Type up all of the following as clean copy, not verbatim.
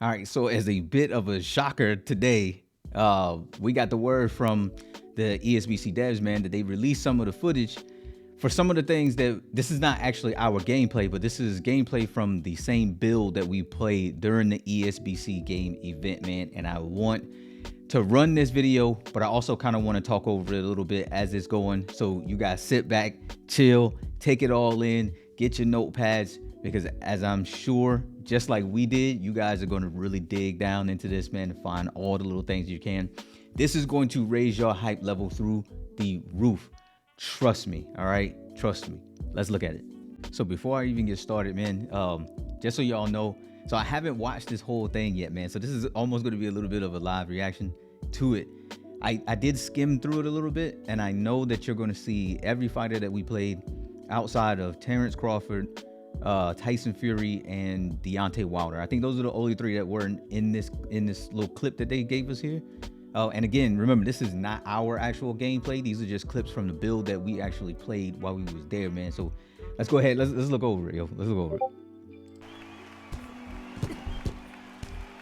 All right, so as a bit of a shocker today, we got the word from the ESBC devs, man, that they released some of the footage for some of the things that this is not actually our gameplay, but this is gameplay from the same build that we played during the ESBC game event, man. And I want to run this video, but I also kind of want to talk over it a little bit as it's going. So you guys sit back, chill, take it all in, get your notepads, because as I'm sure, just like we did, you guys are going to really dig down into this, man, and find all the little things you can. This is going to raise your hype level through the roof. Trust me, all right? Trust me. Let's look at it. So before I even get started, man, just so y'all know, so I haven't watched this whole thing yet, man. So this is almost going to be a little bit of a live reaction to it. I did skim through it a little bit, and I know that you're going to see every fighter that we played outside of Terrence Crawford, Tyson Fury, and Deontay Wilder. I think those are the only three that were in this little clip that they gave us here. Oh, and again, remember, this is not our actual gameplay. These are just clips from the build that we actually played while we was there, man. So let's go ahead. Let's look over it, yo. Let's look over it.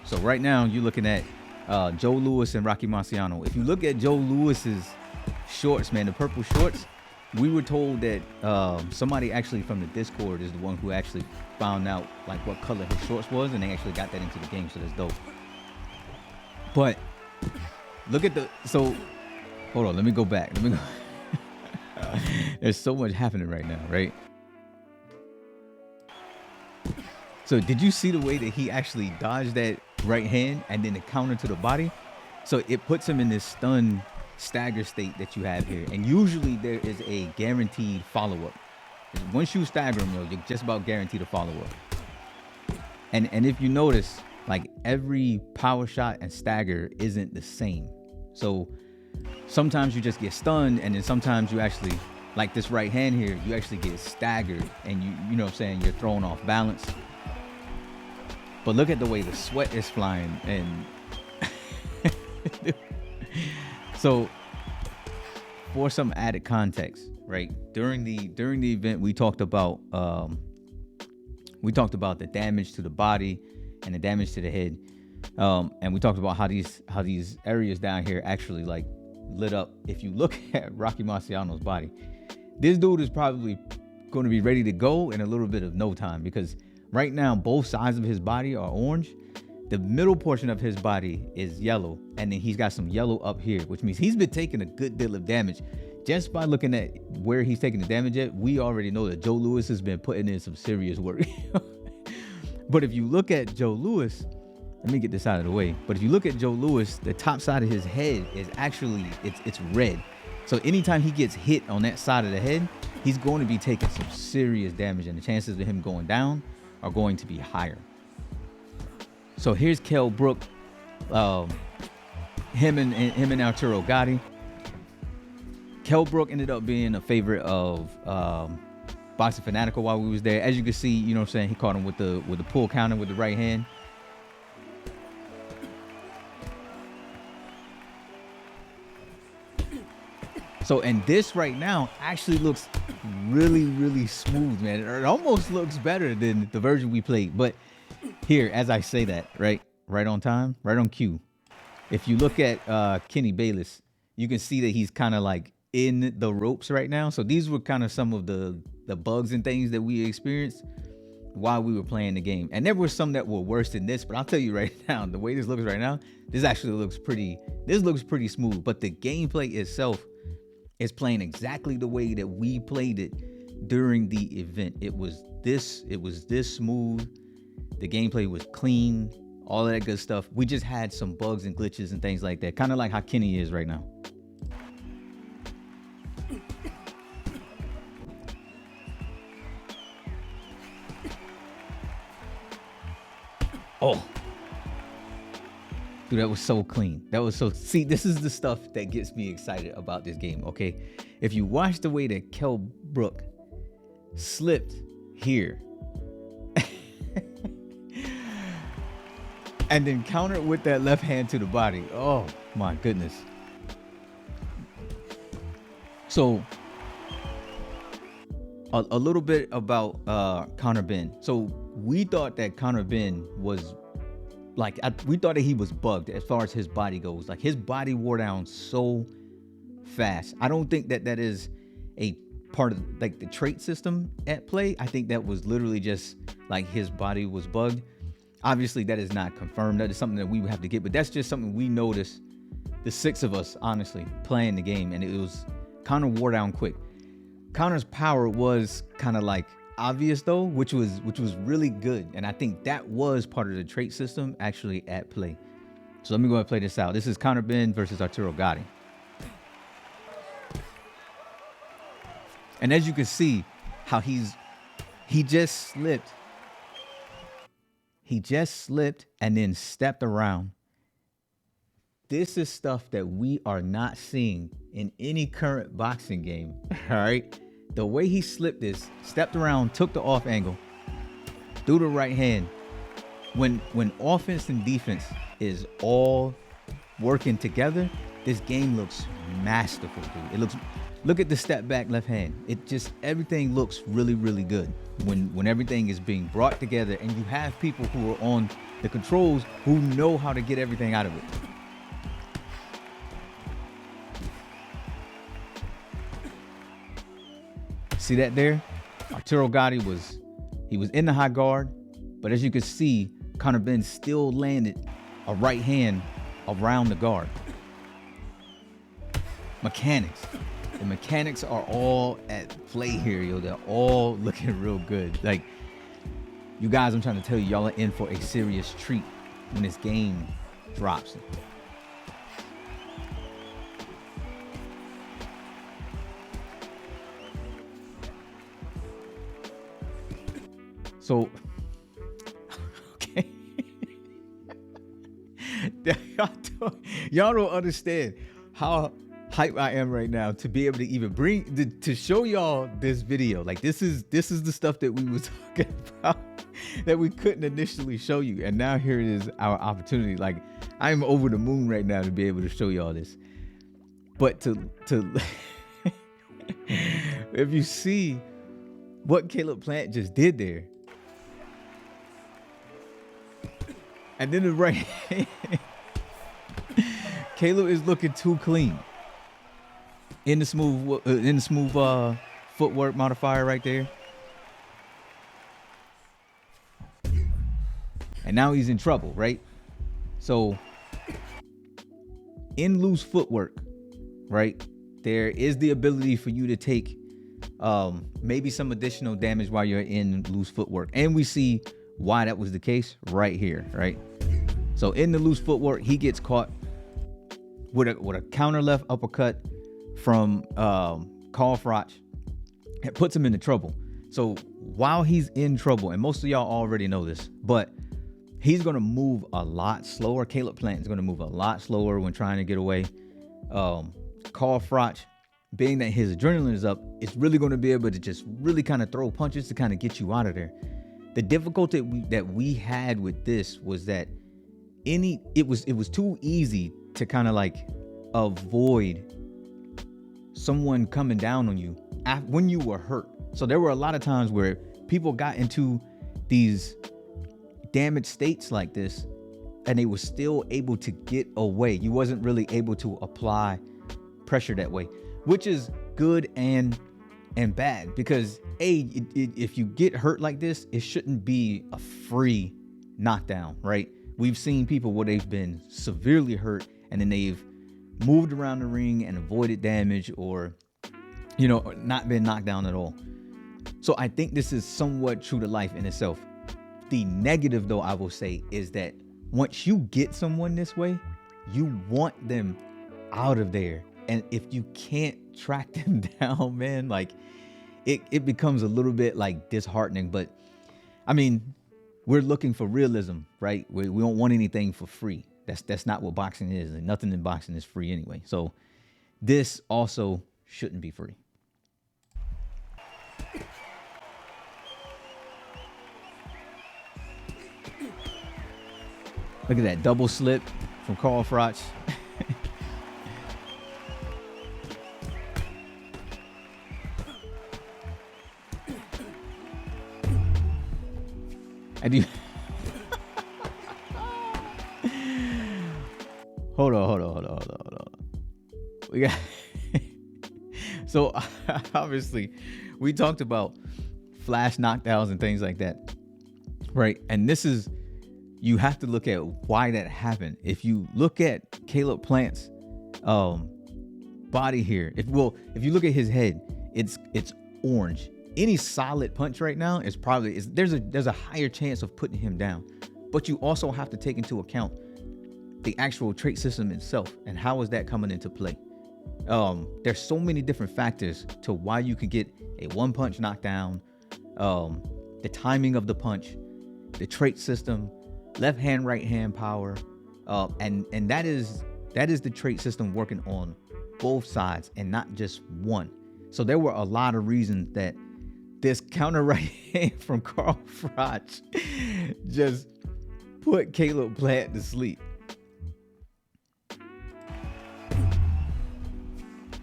So right now, you're looking at Joe Louis and Rocky Marciano. If you look at Joe Louis's shorts, man, the purple shorts, we were told that somebody actually from the Discord is the one who actually found out like what color his shorts was, and they actually got that into the game. So that's dope. But look at so hold on, let me go back. There's so much happening right now, right? So did you see the way that he actually dodged that right hand and then the counter to the body? So it puts him in this stunned stagger state that you have here. And usually there is a guaranteed follow-up. Once you stagger him, you're just about guaranteed a follow-up. And if you notice, like every power shot and stagger isn't the same. So sometimes you just get stunned, and then sometimes you actually, like this right hand here, you actually get staggered, and you know what I'm saying, you're thrown off balance. But look at the way the sweat is flying, and so for some added context, right? During the event, we talked about the damage to the body and the damage to the head, and we talked about how these areas down here actually like lit up. If you look at Rocky Marciano's body, this dude is probably going to be ready to go in a little bit of no time, because right now both sides of his body are orange. The middle portion of his body is yellow, and then he's got some yellow up here, which means he's been taking a good deal of damage. Just by looking at where he's taking the damage at, we already know that Joe Louis has been putting in some serious work. But if you look at Joe Louis, let me get this out of the way. But if you look at Joe Louis, the top side of his head is actually, it's red. So anytime he gets hit on that side of the head, he's going to be taking some serious damage, and the chances of him going down are going to be higher. So here's Kell Brook, him and Arturo Gatti. Kell Brook ended up being a favorite of Boxing Fanatical while we was there. As you can see, you know what I'm saying, he caught him with the pull counter with the right hand. So, and this right now actually looks really, really smooth, man. It almost looks better than the version we played. But here, as I say that, right on time, right on cue. If you look at Kenny Bayless, you can see that he's kind of like in the ropes right now. So these were kind of some of the bugs and things that we experienced while we were playing the game. And there were some that were worse than this, but I'll tell you right now, the way this looks right now, this looks pretty smooth. But the gameplay itself is playing exactly the way that we played it during the event. It was this smooth. The gameplay was clean, all of that good stuff. We just had some bugs and glitches and things like that, kind of like how Kenny is right now. Oh, dude, that was so clean. See, this is the stuff that gets me excited about this game, okay? If you watch the way that Kell Brook slipped here and then countered with that left hand to the body. Oh my goodness. So a little bit about Conor Benn. So we thought that Conor Benn was like we thought that he was bugged as far as his body goes. Like his body wore down so fast. I don't think that that is a part of like the trait system at play. I think that was literally just like his body was bugged. Obviously, that is not confirmed. That is something that we would have to get, but that's just something we noticed. The 6 of us, honestly, playing the game, and it was kind of wore down quick. Connor's power was kind of like obvious though, which was really good, and I think that was part of the trait system actually at play. So let me go ahead and play this out. This is Connor Ben versus Arturo Gatti. And as you can see, how he just slipped. He just slipped and then stepped around. This is stuff that we are not seeing in any current boxing game. All right. The way he slipped this, stepped around, took the off angle, threw the right hand. When offense and defense is all working together, this game looks masterful, dude. It looks. Look at the step back left hand. It just, everything looks really, really good when everything is being brought together and you have people who are on the controls who know how to get everything out of it. See that there? Arturo Gatti was in the high guard, but as you can see, Conor Ben still landed a right hand around the guard. Mechanics. The mechanics are all at play here, yo. They're all looking real good. Like, you guys, I'm trying to tell you, y'all are in for a serious treat when this game drops. So, okay. Y'all don't understand how hype I am right now to be able to even to show y'all this video. Like this is the stuff that we were talking about that we couldn't initially show you, and now here it is, our opportunity. Like I'm over the moon right now to be able to show y'all this. But to if you see what Caleb Plant just did there, and then the right hand, Caleb is looking too clean. In the smooth footwork modifier right there. And now he's in trouble, right? So in loose footwork, right, there is the ability for you to take maybe some additional damage while you're in loose footwork. And we see why that was the case right here, right? So in the loose footwork, he gets caught with a counter left uppercut from Carl Froch. It puts him into trouble. So while he's in trouble, and most of y'all already know this, but he's going to move a lot slower. Caleb Plant is going to move a lot slower when trying to get away. Carl Froch, being that his adrenaline is up, is really going to be able to just really kind of throw punches to kind of get you out of there. The difficulty that we had with this was that it was too easy to kind of like avoid someone coming down on you when you were hurt. So there were a lot of times where people got into these damaged states like this and they were still able to get away. You wasn't really able to apply pressure that way, which is good and bad, because if you get hurt like this, it shouldn't be a free knockdown, right? We've seen people where they've been severely hurt and then they've moved around the ring and avoided damage, or not been knocked down at all. So I think this is somewhat true to life in itself. The negative, though, I will say, is that once you get someone this way, you want them out of there. And if you can't track them down, man, like it becomes a little bit like disheartening. But I mean, we're looking for realism, right? We don't want anything for free. That's not what boxing is, and nothing in boxing is free anyway. So this also shouldn't be free. Look at that double slip from Carl Froch. And Hold on. We got so obviously we talked about flash knockdowns and things like that, right? And this is, you have to look at why that happened. If you look at Caleb Plant's body here, if you look at his head, it's orange. Any solid punch right now is probably there's a higher chance of putting him down. But you also have to take into account the actual trait system itself and how is that coming into play. There's so many different factors to why you could get a one punch knockdown, the timing of the punch, the trait system, left hand, right hand power, and that is the trait system working on both sides and not just one. So there were a lot of reasons that this counter right hand from Carl Froch just put Caleb Plant to sleep.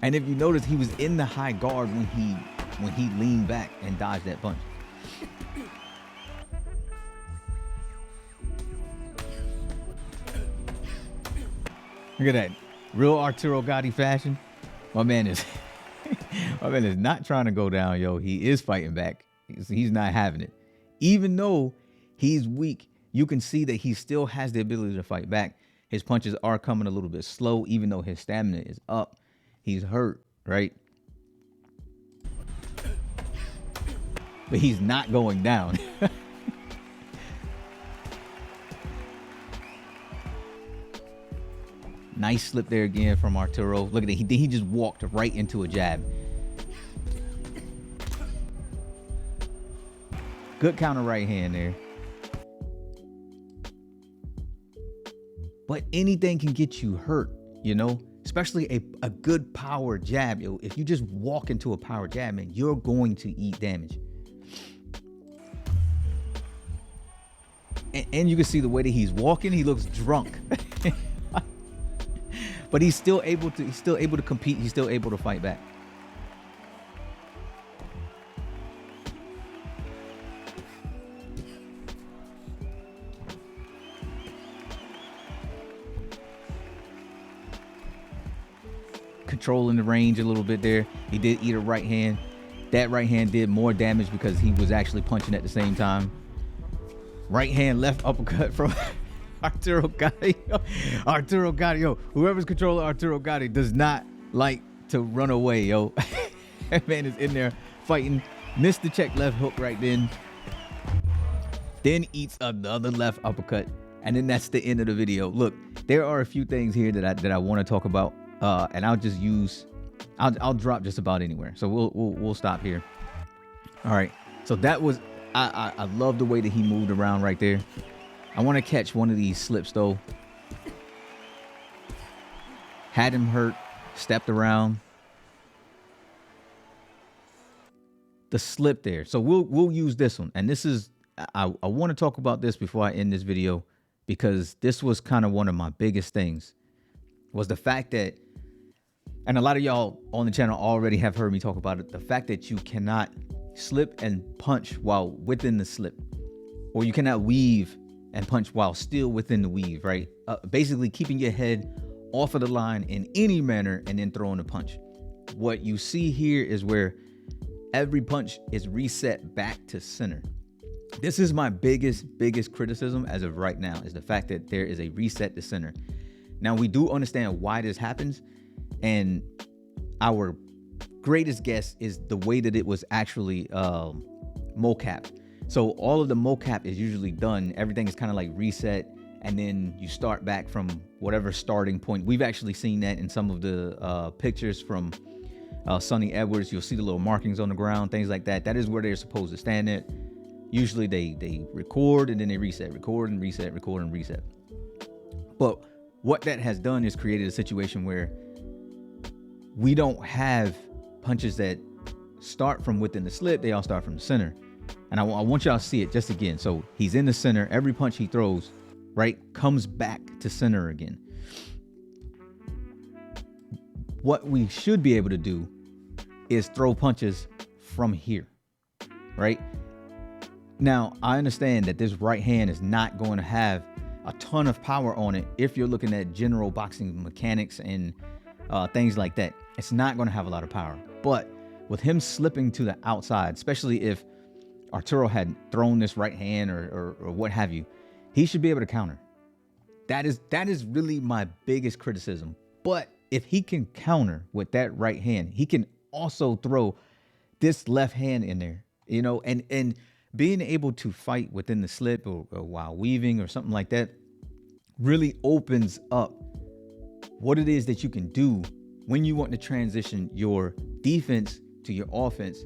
And if you notice, he was in the high guard when he leaned back and dodged that punch. Look at that. Real Arturo Gatti fashion. My man is not trying to go down, yo. He is fighting back. He's not having it. Even though he's weak, you can see that he still has the ability to fight back. His punches are coming a little bit slow, even though his stamina is up. He's hurt, right? But he's not going down. Nice slip there again from Arturo. Look at it. He just walked right into a jab. Good counter right hand there. But anything can get you hurt, you know? Especially a good power jab. Yo, if you just walk into a power jab, man, you're going to eat damage. And you can see the way that he's walking. He looks drunk. But he's still able to compete. He's still able to fight back. Controlling the range a little bit there. He did eat a right hand. That right hand did more damage because he was actually punching at the same time. Right hand, left uppercut from Arturo Gatti. Arturo Gatti, yo. Whoever's controlling Arturo Gatti does not like to run away, yo. That man is in there fighting. Missed the check left hook right then. Then eats another left uppercut. And then that's the end of the video. Look, there are a few things here that I want to talk about. And I'll drop just about anywhere. So we'll stop here. All right. So that was, I love the way that he moved around right there. I want to catch one of these slips though. Had him hurt, stepped around. The slip there. So we'll use this one. And this is, I want to talk about this before I end this video, because this was kind of one of my biggest things, was the fact that, and a lot of y'all on the channel already have heard me talk about it, the fact that you cannot slip and punch while within the slip, or you cannot weave and punch while still within the weave, right? Basically keeping your head off of the line in any manner and then throwing a punch. What you see here is where every punch is reset back to center. This is my biggest criticism as of right now, is the fact that there is a reset to center. Now, we do understand why this happens, and our greatest guess is the way that it was actually mocap. So all of the mocap is usually done. Everything is kind of like reset, and then you start back from whatever starting point. We've actually seen that in some of the pictures from Sonny Edwards. You'll see the little markings on the ground, things like that. That is where they're supposed to stand at. Usually they record and then they reset, record and reset, record and reset. But what that has done is created a situation where we don't have punches that start from within the slip. They all start from the center. And I want y'all to see it just again. So he's in the center. Every punch he throws, right, comes back to center again. What we should be able to do is throw punches from here, right? Now, I understand that this right hand is not going to have a ton of power on it if you're looking at general boxing mechanics and things like that. It's not going to have a lot of power. But with him slipping to the outside, especially if Arturo had thrown this right hand or what have you, he should be able to counter. That is really my biggest criticism. But if he can counter with that right hand, he can also throw this left hand in there, you know, and being able to fight within the slip or while weaving or something like that really opens up what it is that you can do when you want to transition your defense to your offense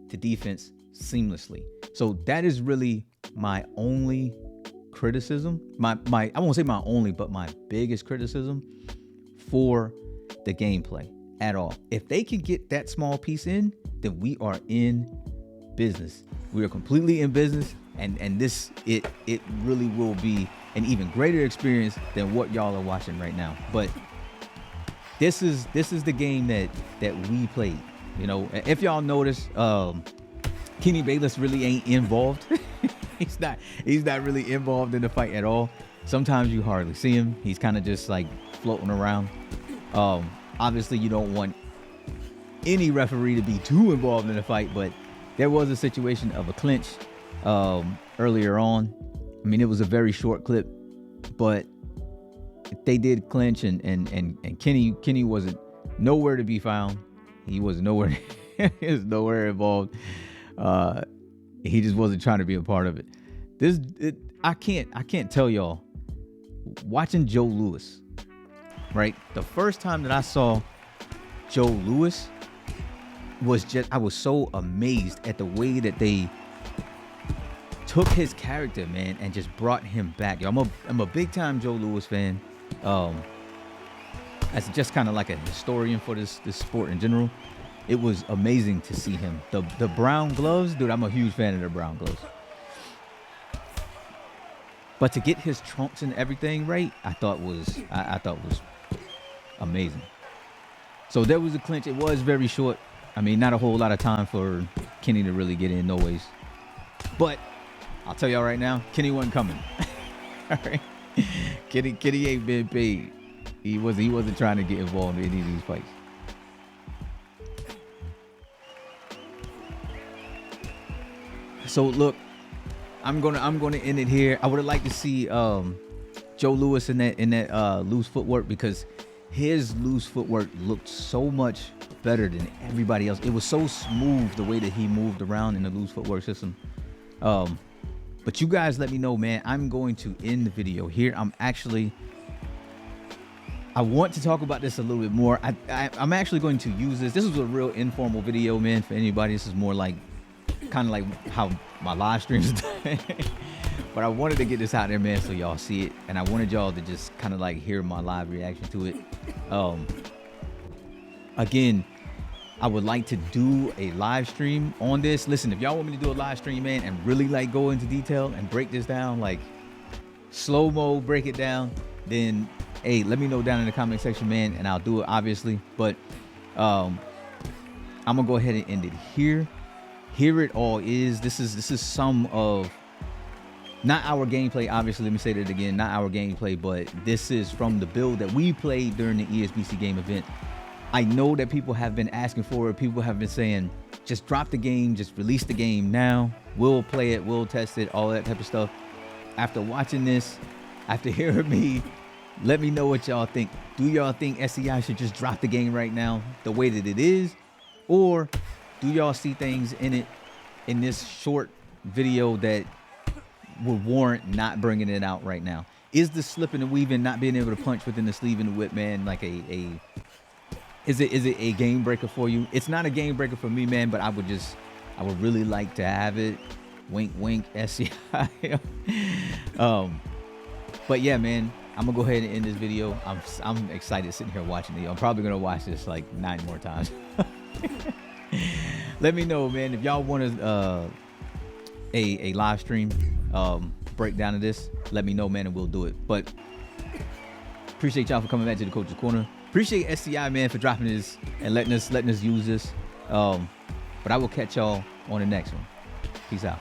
to defense seamlessly. So that is really my only criticism. I won't say my only, but my biggest criticism for the gameplay at all. If they can get that small piece in, then we are in business. We are completely in business, and this it really will be an even greater experience than what y'all are watching right now. But this is the game that we played. You know, if y'all notice, Kenny Bayless really ain't involved. he's not really involved in the fight at all. Sometimes you hardly see him. He's kind of just like floating around. Obviously you don't want any referee to be too involved in the fight, but there was a situation of a clinch earlier on. I mean, it was a very short clip, but they did clinch, and Kenny wasn't nowhere to be found. He was nowhere he was nowhere involved. He just wasn't trying to be a part of it. I can't tell y'all, watching Joe Louis, right? The first time that I saw Joe Louis I was so amazed at the way that they took his character, man, and just brought him back. Yo, I'm a big time Joe Louis fan. As just kind of like a historian for this sport in general. It was amazing to see him. The brown gloves, dude, I'm a huge fan of the brown gloves. But to get his trunks and everything right, I thought was amazing. So there was a clinch. It was very short. I mean, not a whole lot of time for Kenny to really get in, no ways. But I'll tell y'all right now, Kenny wasn't coming. All right, Kenny ain't been paid. He wasn't trying to get involved in any of these fights. So look, I'm gonna end it here. I would have liked to see Joe Louis in that loose footwork, because his loose footwork looked so much better than everybody else. It was so smooth the way that he moved around in the loose footwork system. But you guys let me know, man. I'm going to end the video here. I want to talk about this a little bit more. I'm actually going to use this. This is a real informal video, man, for anybody. This is more like kind of like how my live streams done. But I wanted to get this out there, man, so y'all see it, and I wanted y'all to just kind of like hear my live reaction to it. Again, I would like to do a live stream on this. Listen, if y'all want me to do a live stream, man, and really like go into detail and break this down, like slow-mo break it down, then hey, let me know down in the comment section, man, and I'll do it, obviously. But I'm gonna go ahead and end it here. Here it all is. This is some of, not our gameplay, obviously. Let me say that again, not our gameplay, but this is from the build that we played during the ESBC Game Event. I know that people have been asking for it. People have been saying, just drop the game, just release the game now. We'll play it, we'll test it, all that type of stuff. After watching this, after hearing me, let me know what y'all think. Do y'all think SCI should just drop the game right now the way that it is? Or do y'all see things in it, in this short video, that would warrant not bringing it out right now? Is the slipping and weaving, not being able to punch within the sleeve and the whip, man, like is it a game breaker for you? It's not a game breaker for me, man, but I would really like to have it. Wink, wink, SCI. But yeah, man, I'm gonna go ahead and end this video. I'm excited sitting here watching it. I'm probably gonna watch this like 9 more times. Let me know, man, if y'all want a live stream breakdown of this. Let me know, man, and we'll do it. But appreciate y'all for coming back to the Coach's Corner. Appreciate SCI, man, for dropping this and letting us use this. But I will catch y'all on the next one. Peace out.